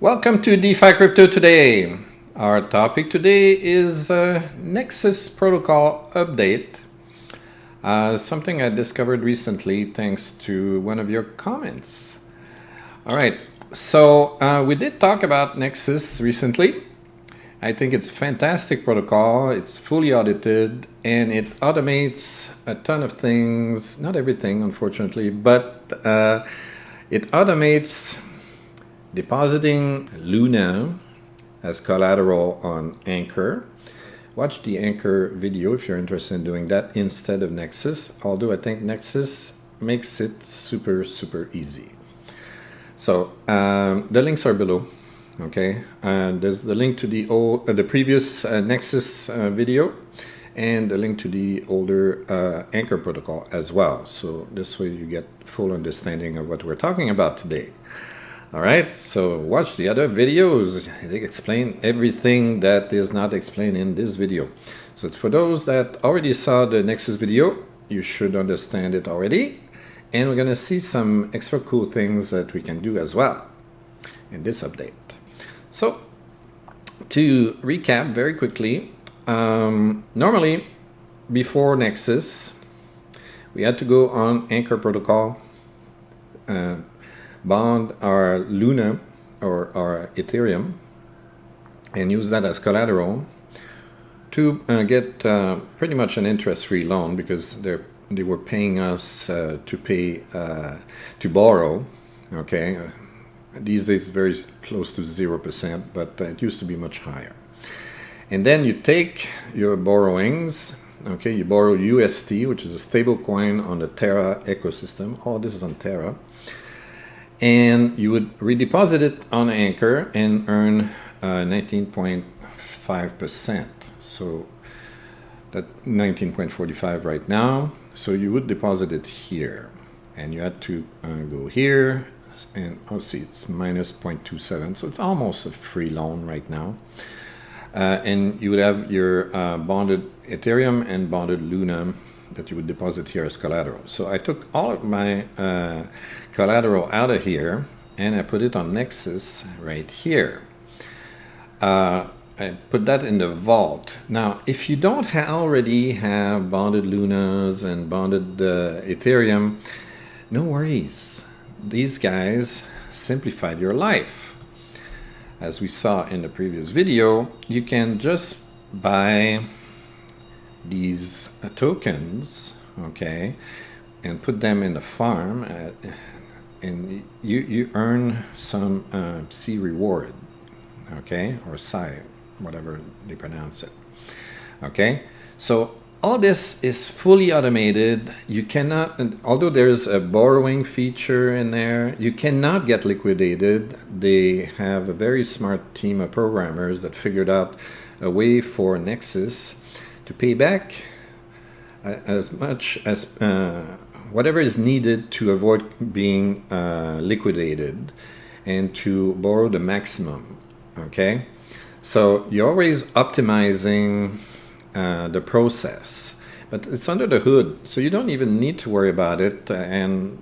Welcome to DeFi Crypto Today. Our topic today is Nexus Protocol update. Something I discovered recently thanks to one of your comments. All right, so we did talk about Nexus recently. I think it's a fantastic protocol. It's fully audited and it automates a ton of things. Not everything, unfortunately, but it automates depositing Luna as collateral on Anchor. Watch the Anchor video if you're interested in doing that instead of Nexus, although I think Nexus makes it super easy. So the links are below. Okay, there's the link to the previous Nexus video and the link to the older Anchor protocol as well. So this way you get full understanding of what we're talking about today. All right, so watch the other videos. They explain everything that is not explained in this video. So it's for those that already saw the Nexus video, you should understand it already. And we're gonna see some extra cool things that we can do as well in this update. So to recap very quickly, normally before Nexus, we had to go on Anchor protocol, bond our Luna or our Ethereum and use that as collateral to get pretty much an interest-free loan, because they were paying us to borrow. Okay, these days very close to 0%, but it used to be much higher. And then you take your borrowings. Okay, you borrow UST, which is a stable coin on the Terra ecosystem. All this is on Terra. And you would redeposit it on Anchor and earn 19.5%. So that 19.45 right now. So you would deposit it here, and you had to go here, and obviously it's minus 0.27. So it's almost a free loan right now. And you would have your bonded Ethereum and bonded Luna that you would deposit here as collateral. So I took all of my collateral out of here and I put it on Nexus right here. I put that in the vault. Now, if you don't already have bonded Lunas and bonded Ethereum, no worries. These guys simplified your life. As we saw in the previous video, you can just buy these tokens, okay, and put them in the farm, and you earn some C reward, okay, or Psi, whatever they pronounce it. Okay, so all this is fully automated. You cannot, although there's a borrowing feature in there, you cannot get liquidated. They have a very smart team of programmers that figured out a way for Nexus to pay back as much as whatever is needed to avoid being liquidated and to borrow the maximum. Okay, so you're always optimizing the process, but it's under the hood, so you don't even need to worry about it, and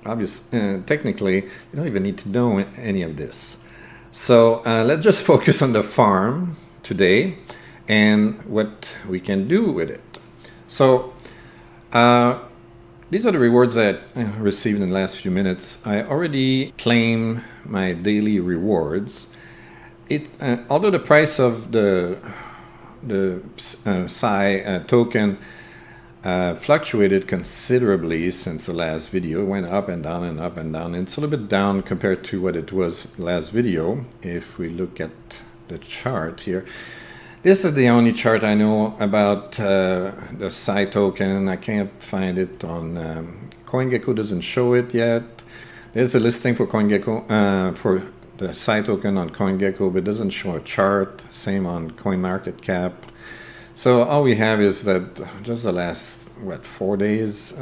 obviously technically you don't even need to know any of this. So let's just focus on the farm today and what we can do with it. So these are the rewards that I received in the last few minutes. I already claimed my daily rewards. Although the price of the Psi token fluctuated considerably since the last video. It went up and down and up and down. And it's a little bit down compared to what it was last video. If we look at the chart here, this is the only chart I know about the Psi token. I can't find it on CoinGecko. Doesn't show it yet. There's a listing for CoinGecko for the Psi token on CoinGecko, but it doesn't show a chart. Same on CoinMarketCap. So all we have is that just the last 4 days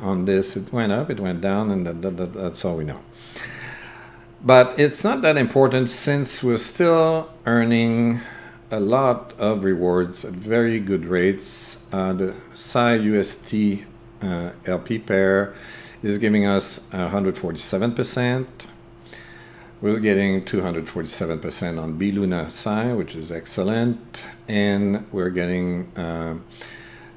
on this, it went up, it went down, and that's all we know. But it's not that important since we're still earning a lot of rewards at very good rates. The PSI UST LP pair is giving us 147%. We're getting 247% on BLUNA Psi, which is excellent, and we're getting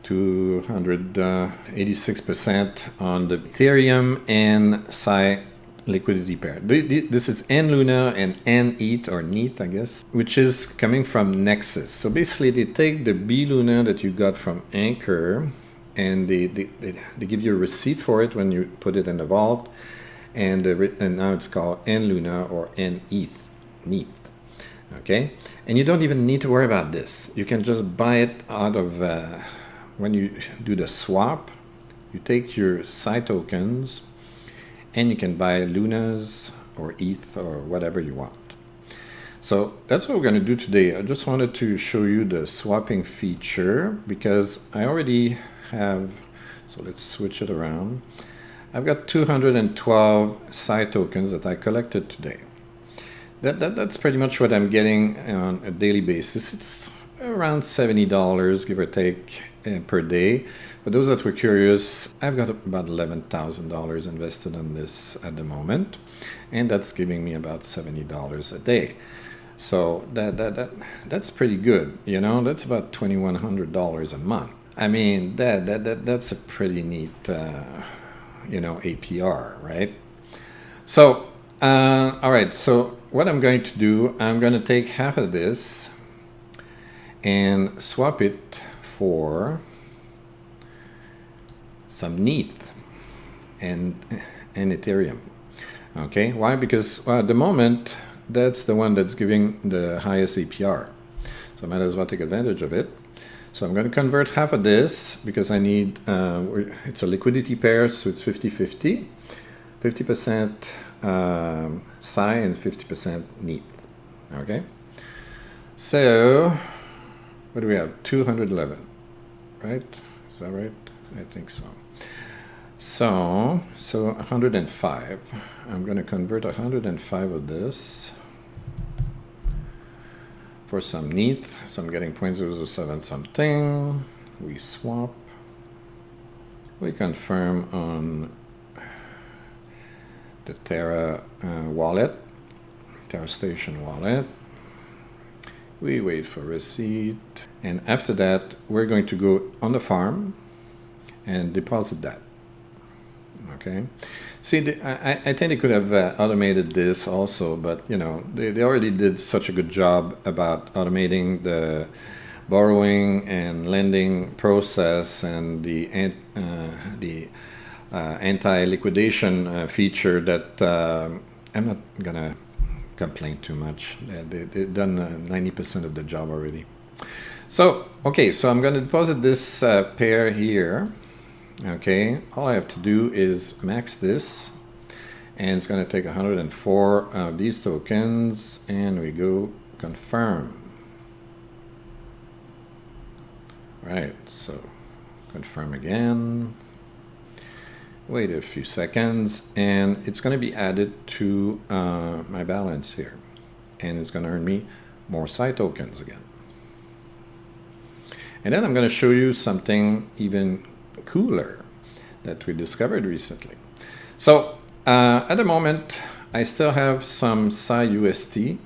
286% on the Ethereum and Psi liquidity pair. This is nLuna and nETH, or nETH, I guess, which is coming from Nexus. So basically, they take the BLUNA that you got from Anchor, and they give you a receipt for it when you put it in the vault, and now it's called nLuna or nETH, nETH. Okay, and you don't even need to worry about this. You can just buy it out of when you do the swap. You take your Psi tokens, and you can buy Lunas or ETH or whatever you want. So that's what we're going to do today. I just wanted to show you the swapping feature because I already have, so let's switch it around. I've got 212 Psi tokens that I collected today. That's pretty much what I'm getting on a daily basis. It's around $70, give or take, per day. For those that were curious, I've got about $11,000 invested in this at the moment, and that's giving me about $70 a day. So that's pretty good, you know. That's about $2,100 a month. I mean, that's a pretty neat, you know, APR, right? So, all right. So what I'm going to do, I'm going to take half of this and swap it for some nETH and Ethereum. Okay, why? Because at the moment that's the one that's giving the highest APR, so I might as well take advantage of it. So I'm going to convert half of this because I need it's a liquidity pair, so it's 50-50, 50% Psi and 50% nETH. Okay, so what do we have? 211, right? Is that right? I think so. So 105. I'm going to convert 105 of this for some nETH. So I'm getting 0.007 something. We swap. We confirm on the Terra wallet, Terra Station wallet. We wait for receipt. And after that, we're going to go on the farm and deposit that. Okay. See, I think they could have automated this also, but you know, they already did such a good job about automating the borrowing and lending process and the anti-liquidation feature that I'm not gonna complain too much. They've done 90% of the job already. So okay, so I'm gonna deposit this pair here. Okay, all I have to do is max this, and it's going to take 104 of these tokens, and we go confirm. Right, so confirm again, wait a few seconds, and it's going to be added to my balance here, and it's going to earn me more Psi tokens again. And then I'm going to show you something even cooler that we discovered recently. So at the moment I still have some PSI UST,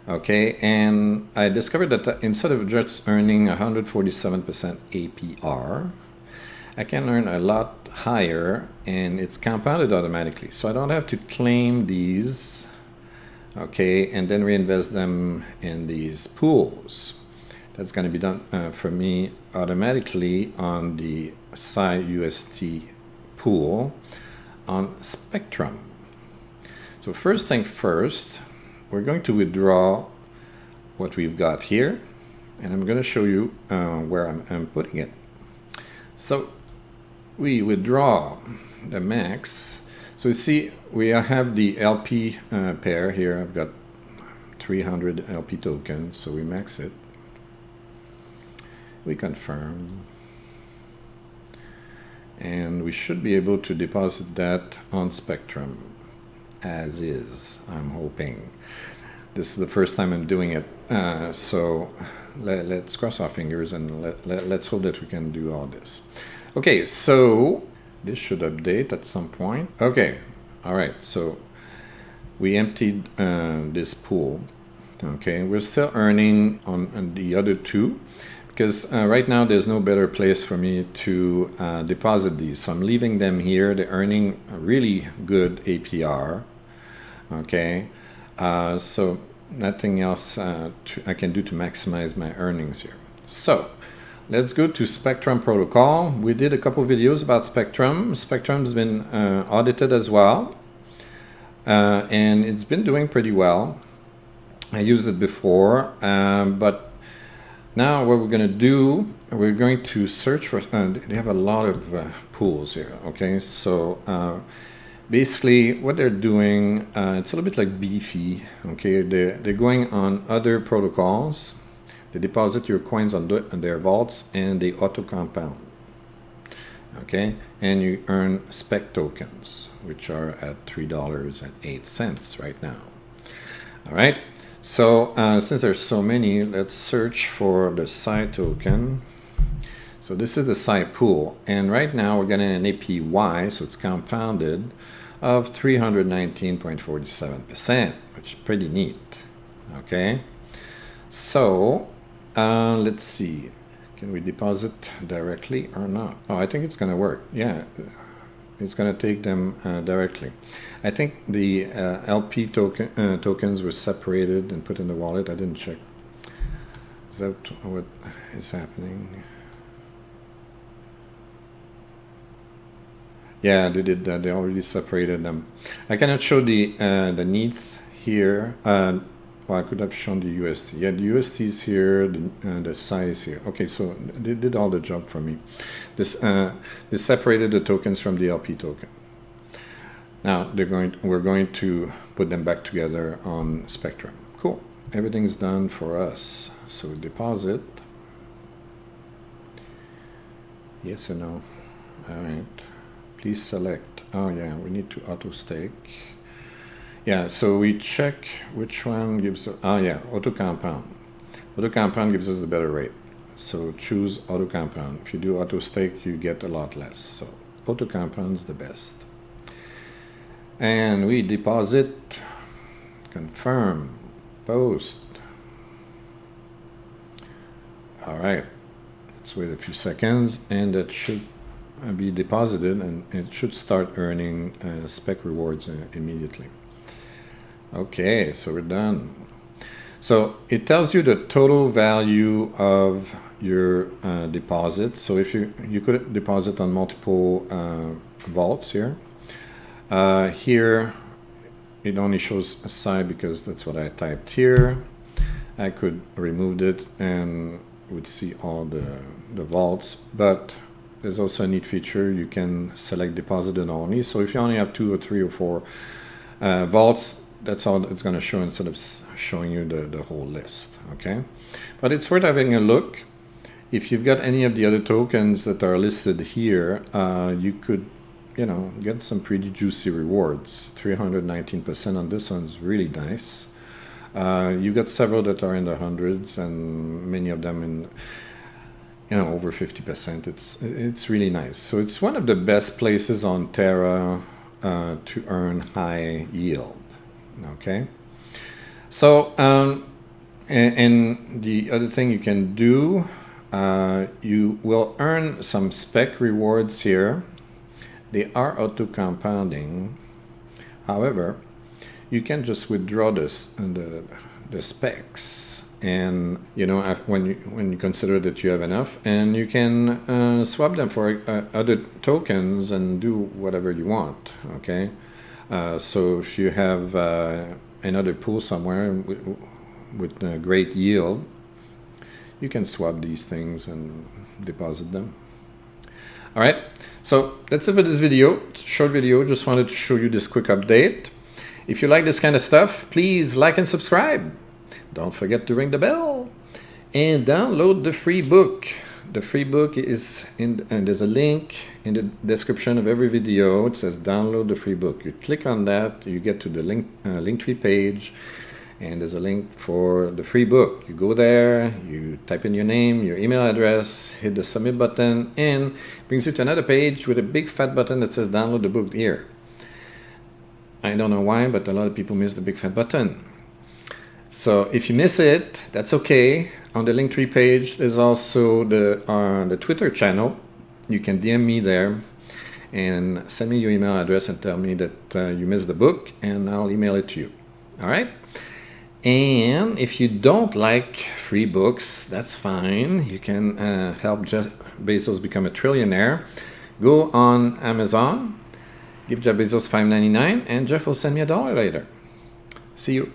okay, and I discovered that instead of just earning 147% APR, I can earn a lot higher, and it's compounded automatically, so I don't have to claim these, okay, and then reinvest them in these pools. That's going to be done for me automatically on the PSI UST pool on Spectrum. So first thing first, we're going to withdraw what we've got here, and I'm going to show you where I'm putting it. So we withdraw the max. So you see, we have the LP pair here. I've got 300 LP tokens, so we max it. We confirm, and we should be able to deposit that on Spectrum as is, I'm hoping. This is the first time I'm doing it, so let's cross our fingers and let's hope that we can do all this. Okay, so this should update at some point. Okay, all right, so we emptied this pool. Okay, we're still earning on the other two, because right now there's no better place for me to deposit these. So I'm leaving them here. They're earning a really good APR. Okay, so nothing else I can do to maximize my earnings here. So let's go to Spectrum Protocol. We did a couple videos about Spectrum. Spectrum's been audited as well, and it's been doing pretty well. I used it before, but now what we're going to do, we're going to search for, they have a lot of pools here, okay? So basically what they're doing, it's a little bit like Beefy, okay? They're going on other protocols. They deposit your coins on their vaults and they auto-compound, okay? And you earn spec tokens, which are at $3.08 right now, all right? So since there's so many, let's search for the Psi token. So this is the Psi pool, and right now we're getting an APY, so it's compounded, of 319.47%, which is pretty neat. Okay, so let's see, can we deposit directly or not? Oh, I think it's gonna work. Yeah, it's gonna take them directly. I think the LP tokens were separated and put in the wallet. I didn't check. Is that what is happening? Yeah, they did that. They already separated them. I cannot show the nETH here. Well, I could have shown the UST. Yeah, the UST is here, the Psi is here. Okay, so they did all the job for me. They separated the tokens from the LP token. Now we're going to put them back together on Spectrum. Cool. Everything's done for us. So deposit. Yes or no? All right. Please select. Oh yeah, we need to auto stake. Yeah, so we check which one gives. Oh yeah, auto compound. Auto compound gives us the better rate. So choose auto compound. If you do auto stake, you get a lot less. So auto compound is the best. And we deposit, confirm, post. All right, let's wait a few seconds, and that should be deposited, and it should start earning spec rewards immediately. Okay, so we're done. So it tells you the total value of your deposit. So if you could deposit on multiple vaults here. Here it only shows a Psi because that's what I typed here. I could remove it and would see all the vaults, but there's also a neat feature. You can select deposited only. So if you only have 2 or 3 or 4 vaults, that's all it's going to show instead of showing you the whole list. Okay, but it's worth having a look. If you've got any of the other tokens that are listed here, you could, get some pretty juicy rewards. 319% on this one's really nice. You've got several that are in the hundreds, and many of them in, over 50%. It's really nice. So it's one of the best places on Terra to earn high yield. Okay. So and the other thing you can do, you will earn some spec rewards here. They are auto compounding. However, you can just withdraw the specs, and when you consider that you have enough, and you can swap them for other tokens and do whatever you want. Okay, so if you have another pool somewhere with a great yield, you can swap these things and deposit them. All right, so that's it for this video. It's a short video. Just wanted to show you this quick update. If you like this kind of stuff, please like and subscribe. Don't forget to ring the bell and download the free book. The free book is and there's a link in the description of every video. It says download the free book. You click on that, you get to the Linktree page, and there's a link for the free book. You go there, you type in your name, your email address, hit the submit button, and it brings you to another page with a big fat button that says download the book here. I don't know why, but a lot of people miss the big fat button. So if you miss it, that's okay. On the Linktree page, there's also the Twitter channel. You can DM me there and send me your email address and tell me that you missed the book, and I'll email it to you. All right? And if you don't like free books, that's fine. You can help Jeff Bezos become a trillionaire. Go on Amazon, give Jeff Bezos $5.99, and Jeff will send me $1 later. See you.